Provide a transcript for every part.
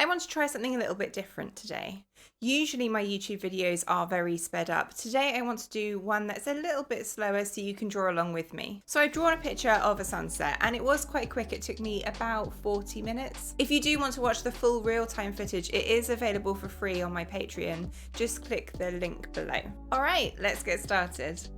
I want to try something a little bit different today. Usually my YouTube videos are very sped up. Today I want to do one that's a little bit slower so you can draw along with me. So I've drawn a picture of a sunset and it was quite quick. It took me about 40 minutes. If you do want to watch the full real-time footage, it is available for free on my Patreon. Just click the link below. All right, let's get started.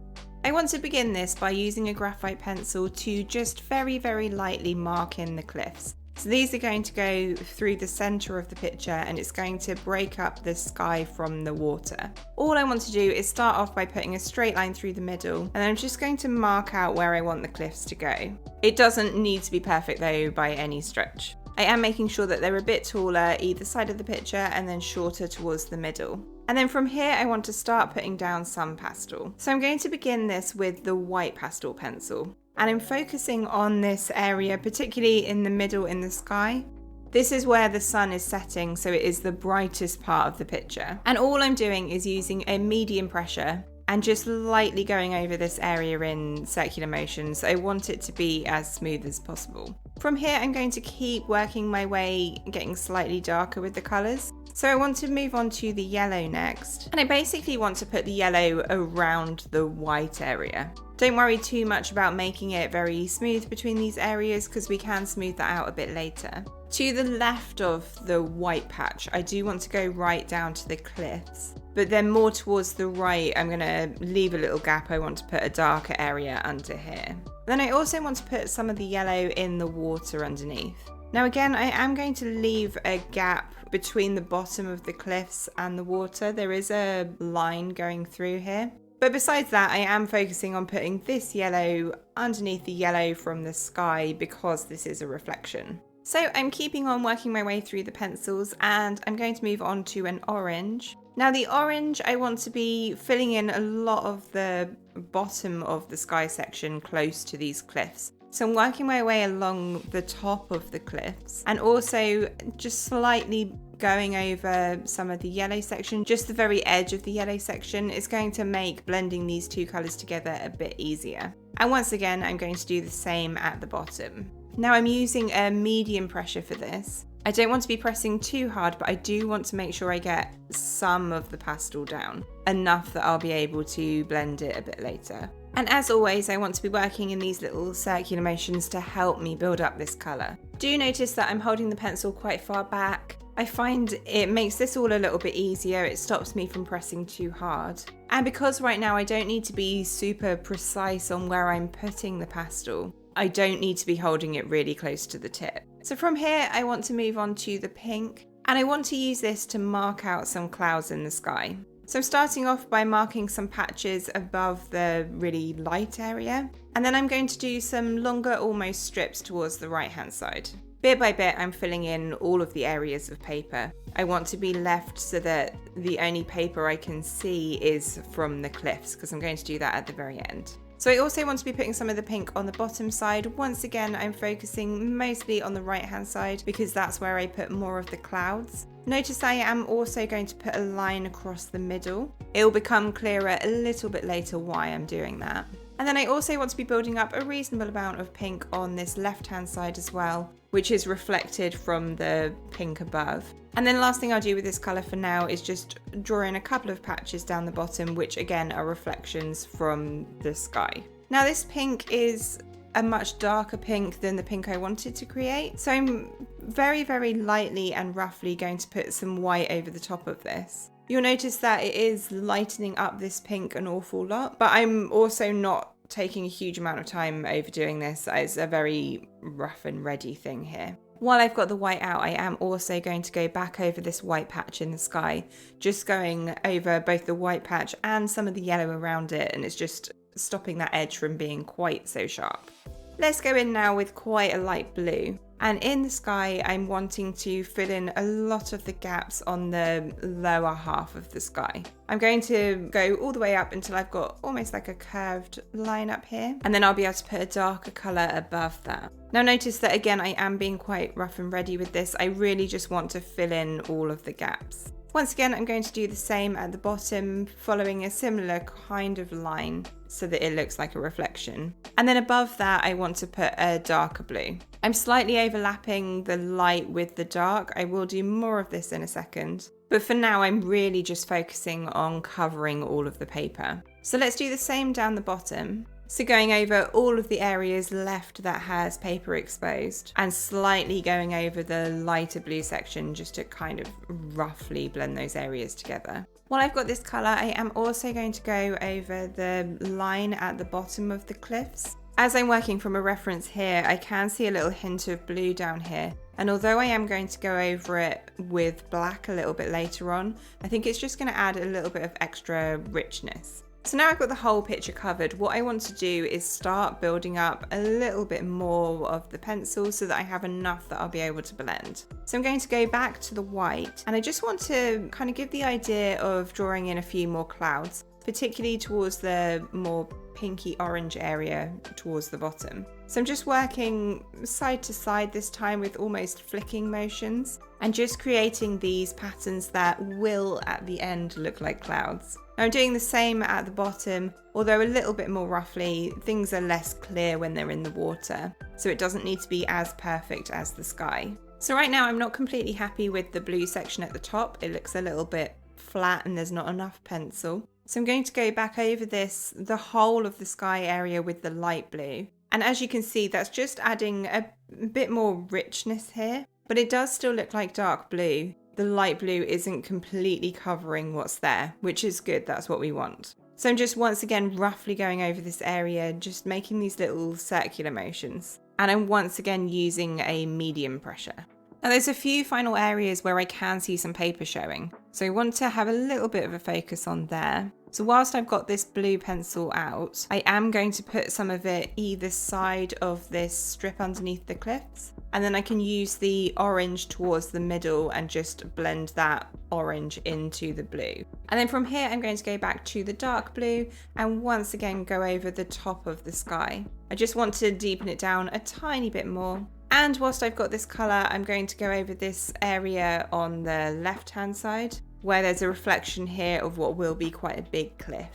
I want to begin this by using a graphite pencil to just very, very lightly mark in the cliffs. So these are going to go through the center of the picture and it's going to break up the sky from the water. All I want to do is start off by putting a straight line through the middle, and I'm just going to mark out where I want the cliffs to go. It doesn't need to be perfect though by any stretch. I am making sure that they're a bit taller either side of the picture and then shorter towards the middle. And then from here I want to start putting down some pastel. So I'm going to begin this with the white pastel pencil. And I'm focusing on this area, particularly in the middle in the sky. This is where the sun is setting, so it is the brightest part of the picture. And all I'm doing is using a medium pressure and just lightly going over this area in circular motions. I want it to be as smooth as possible. From here, I'm going to keep working my way, getting slightly darker with the colors. So I want to move on to the yellow next. And I basically want to put the yellow around the white area. Don't worry too much about making it very smooth between these areas because we can smooth that out a bit later. To the left of the white patch, I do want to go right down to the cliffs. But then more towards the right, I'm going to leave a little gap. I want to put a darker area under here. Then I also want to put some of the yellow in the water underneath. Now again, I am going to leave a gap between the bottom of the cliffs and the water. There is a line going through here. But besides that, I am focusing on putting this yellow underneath the yellow from the sky because this is a reflection. So I'm keeping on working my way through the pencils and I'm going to move on to an orange. Now the orange, I want to be filling in a lot of the bottom of the sky section close to these cliffs. So I'm working my way along the top of the cliffs and also just slightly going over some of the yellow section. Just the very edge of the yellow section is going to make blending these two colors together a bit easier. And once again, I'm going to do the same at the bottom. Now I'm using a medium pressure for this. I don't want to be pressing too hard, but I do want to make sure I get some of the pastel down, enough that I'll be able to blend it a bit later. And as always, I want to be working in these little circular motions to help me build up this colour. Do notice that I'm holding the pencil quite far back. I find it makes this all a little bit easier. It stops me from pressing too hard. And because right now I don't need to be super precise on where I'm putting the pastel, I don't need to be holding it really close to the tip. So from here, I want to move on to the pink, and I want to use this to mark out some clouds in the sky. So I'm starting off by marking some patches above the really light area, and then I'm going to do some longer almost strips towards the right hand side. Bit by bit, I'm filling in all of the areas of paper. I want to be left so that the only paper I can see is from the cliffs, because I'm going to do that at the very end. So I also want to be putting some of the pink on the bottom side. Once again, I'm focusing mostly on the right hand side because that's where I put more of the clouds. Notice I am also going to put a line across the middle. It will become clearer a little bit later why I'm doing that. And then I also want to be building up a reasonable amount of pink on this left-hand side as well, which is reflected from the pink above. And then last thing I'll do with this colour for now is just draw in a couple of patches down the bottom, which again are reflections from the sky. Now this pink is a much darker pink than the pink I wanted to create. So I'm very, very lightly and roughly going to put some white over the top of this. You'll notice that it is lightening up this pink an awful lot, but I'm also not taking a huge amount of time overdoing this. It's a very rough and ready thing here. While I've got the white out, I am also going to go back over this white patch in the sky, just going over both the white patch and some of the yellow around it, and it's just stopping that edge from being quite so sharp. Let's go in now with quite a light blue. And in the sky, I'm wanting to fill in a lot of the gaps on the lower half of the sky. I'm going to go all the way up until I've got almost like a curved line up here. And then I'll be able to put a darker colour above that. Now notice that again, I am being quite rough and ready with this. I really just want to fill in all of the gaps. Once again, I'm going to do the same at the bottom, following a similar kind of line. so that it looks like a reflection. And then above that, I want to put a darker blue. I'm slightly overlapping the light with the dark. I will do more of this in a second. But for now, I'm really just focusing on covering all of the paper. So let's do the same down the bottom. So going over all of the areas left that has paper exposed and slightly going over the lighter blue section just to kind of roughly blend those areas together. While I've got this colour, I am also going to go over the line at the bottom of the cliffs. As I'm working from a reference here, I can see a little hint of blue down here. And although I am going to go over it with black a little bit later on, I think it's just going to add a little bit of extra richness. So now I've got the whole picture covered, what I want to do is start building up a little bit more of the pencil so that I have enough that I'll be able to blend. So I'm going to go back to the white, and I just want to kind of give the idea of drawing in a few more clouds, particularly towards the more pinky orange area towards the bottom. So I'm just working side to side this time with almost flicking motions and just creating these patterns that will at the end look like clouds. Now I'm doing the same at the bottom, although a little bit more roughly. Things are less clear when they're in the water, so it doesn't need to be as perfect as the sky. So right now I'm not completely happy with the blue section at the top. It looks a little bit flat and there's not enough pencil. So I'm going to go back over the whole of the sky area with the light blue. And as you can see, that's just adding a bit more richness here, but it does still look like dark blue. The light blue isn't completely covering what's there, which is good. That's what we want. So I'm just once again roughly going over this area, just making these little circular motions. And I'm once again using a medium pressure. Now there's a few final areas where I can see some paper showing. So I want to have a little bit of a focus on there. So whilst I've got this blue pencil out, I am going to put some of it either side of this strip underneath the cliffs. And then I can use the orange towards the middle and just blend that orange into the blue. And then from here, I'm going to go back to the dark blue and once again go over the top of the sky. I just want to deepen it down a tiny bit more. And whilst I've got this colour, I'm going to go over this area on the left-hand side where there's a reflection here of what will be quite a big cliff.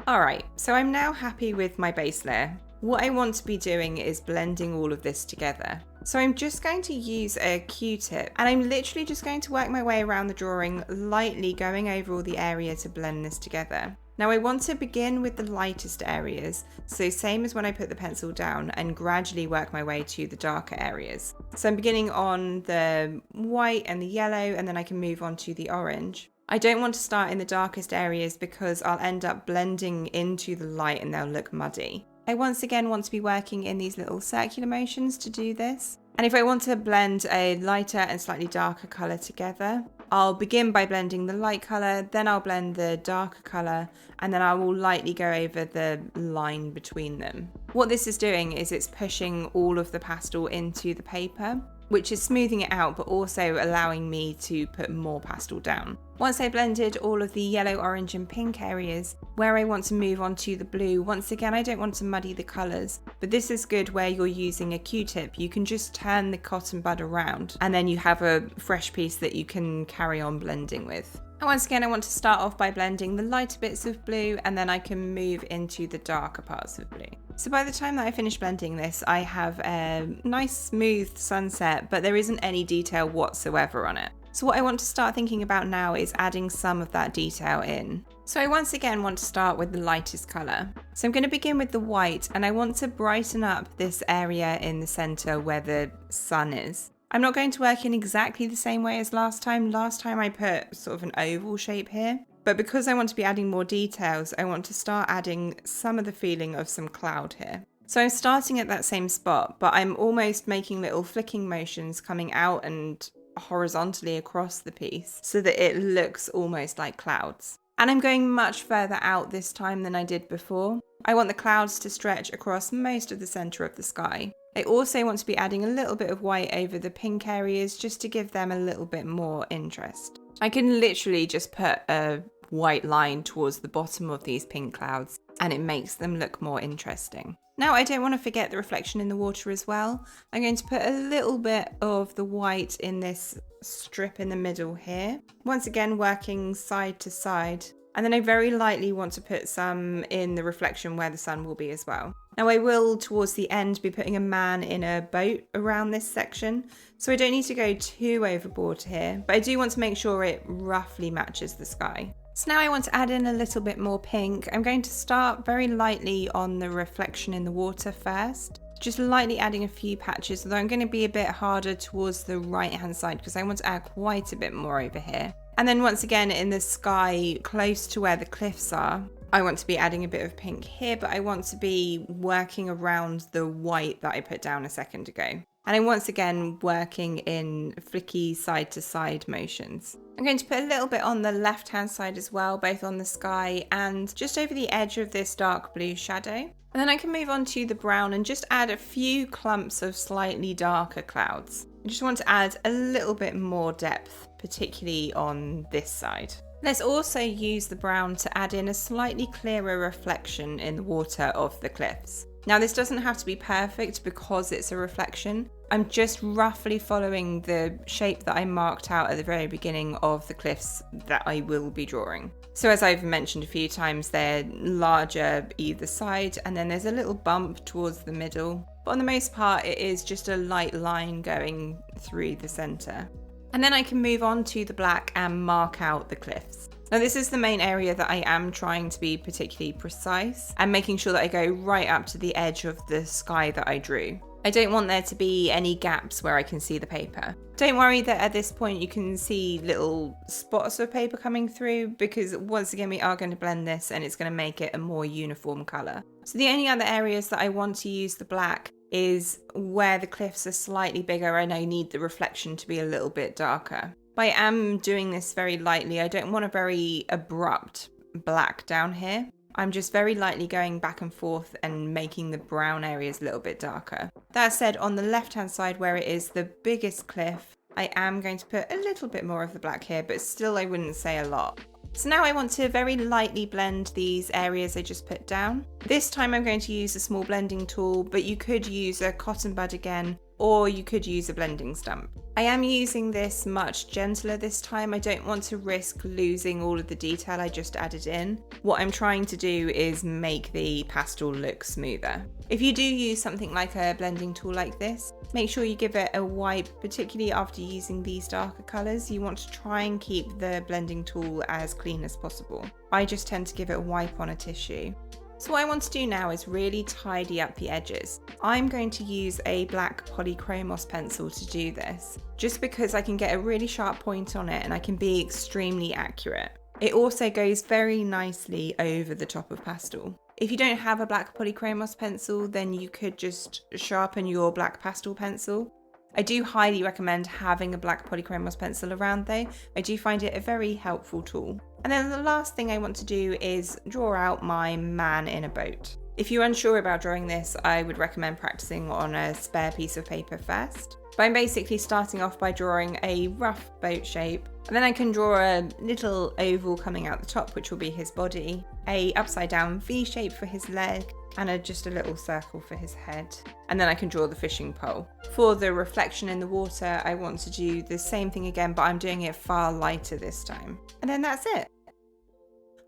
Alright, so I'm now happy with my base layer. What I want to be doing is blending all of this together. So I'm just going to use a Q-tip and I'm literally just going to work my way around the drawing, lightly going over all the area to blend this together. Now I want to begin with the lightest areas, so same as when I put the pencil down, and gradually work my way to the darker areas. So I'm beginning on the white and the yellow, and then I can move on to the orange. I don't want to start in the darkest areas because I'll end up blending into the light and they'll look muddy. I once again want to be working in these little circular motions to do this. And if I want to blend a lighter and slightly darker colour together, I'll begin by blending the light colour, then I'll blend the darker colour, and then I will lightly go over the line between them. What this is doing is it's pushing all of the pastel into the paper, which is smoothing it out, but also allowing me to put more pastel down. Once I blended all of the yellow, orange and pink areas, where I want to move on to the blue, once again, I don't want to muddy the colours, but this is good where you're using a Q-tip. You can just turn the cotton bud around and then you have a fresh piece that you can carry on blending with. And once again, I want to start off by blending the lighter bits of blue and then I can move into the darker parts of blue. So by the time that I finish blending this, I have a nice smooth sunset, but there isn't any detail whatsoever on it. So what I want to start thinking about now is adding some of that detail in. So I once again want to start with the lightest colour. So I'm going to begin with the white and I want to brighten up this area in the centre where the sun is. I'm not going to work in exactly the same way as last time. Last time I put sort of an oval shape here. But because I want to be adding more details, I want to start adding some of the feeling of some cloud here. So I'm starting at that same spot, but I'm almost making little flicking motions coming out and horizontally across the piece so that it looks almost like clouds. And I'm going much further out this time than I did before. I want the clouds to stretch across most of the centre of the sky. I also want to be adding a little bit of white over the pink areas just to give them a little bit more interest. I can literally just put a white line towards the bottom of these pink clouds and it makes them look more interesting. Now I don't want to forget the reflection in the water as well. I'm going to put a little bit of the white in this strip in the middle here. Once again working side to side And then I very lightly want to put some in the reflection where the sun will be as well. Now I will, towards the end, be putting a man in a boat around this section. So I don't need to go too overboard here, but I do want to make sure it roughly matches the sky. So now I want to add in a little bit more pink. I'm going to start very lightly on the reflection in the water first. Just lightly adding a few patches, although I'm going to be a bit harder towards the right hand side because I want to add quite a bit more over here. And then once again in the sky close to where the cliffs are, I want to be adding a bit of pink here, but I want to be working around the white that I put down a second ago. And I'm once again working in flicky side to side motions. I'm going to put a little bit on the left hand side as well, both on the sky and just over the edge of this dark blue shadow. And then I can move on to the brown and just add a few clumps of slightly darker clouds. I just want to add a little bit more depth, particularly on this side. Let's also use the brown to add in a slightly clearer reflection in the water of the cliffs. Now this doesn't have to be perfect because it's a reflection. I'm just roughly following the shape that I marked out at the very beginning of the cliffs that I will be drawing. So as I've mentioned a few times, they're larger either side, and then there's a little bump towards the middle. But on the most part, it is just a light line going through the center. And then I can move on to the black and mark out the cliffs. Now this is the main area that I am trying to be particularly precise and making sure that I go right up to the edge of the sky that I drew. I don't want there to be any gaps where I can see the paper. Don't worry that at this point you can see little spots of paper coming through, because once again we are going to blend this and it's going to make it a more uniform colour. So the only other areas that I want to use the black is where the cliffs are slightly bigger and I need the reflection to be a little bit darker. But I am doing this very lightly. I don't want a very abrupt black down here. I'm just very lightly going back and forth and making the brown areas a little bit darker. That said, on the left hand side where it is the biggest cliff, I am going to put a little bit more of the black here, but still I wouldn't say a lot. So now I want to very lightly blend these areas I just put down. This time I'm going to use a small blending tool, but you could use a cotton bud again, or you could use a blending stump. I am using this much gentler this time. I don't want to risk losing all of the detail I just added in. What I'm trying to do is make the pastel look smoother. If you do use something like a blending tool like this, make sure you give it a wipe, particularly after using these darker colours. You want to try and keep the blending tool as clean as possible. I just tend to give it a wipe on a tissue. So what I want to do now is really tidy up the edges. I'm going to use a black polychromos pencil to do this, just because I can get a really sharp point on it and I can be extremely accurate. It also goes very nicely over the top of pastel. If you don't have a black polychromos pencil, then you could just sharpen your black pastel pencil. I do highly recommend having a black polychromos pencil around though. I do find it a very helpful tool. And then the last thing I want to do is draw out my man in a boat. If you're unsure about drawing this, I would recommend practicing on a spare piece of paper first. But I'm basically starting off by drawing a rough boat shape, and then I can draw a little oval coming out the top, which will be his body, a upside down V shape for his leg, and just a little circle for his head. And then I can draw the fishing pole. For the reflection in the water, I want to do the same thing again, but I'm doing it far lighter this time. And then that's it.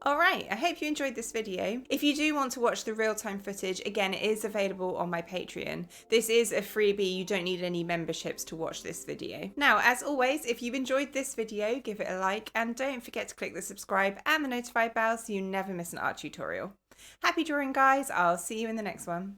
Alright, I hope you enjoyed this video. If you do want to watch the real-time footage, again, it is available on my Patreon. This is a freebie, you don't need any memberships to watch this video. Now, as always, if you've enjoyed this video, give it a like, and don't forget to click the subscribe and the notify bell so you never miss an art tutorial. Happy drawing, guys. I'll see you in the next one.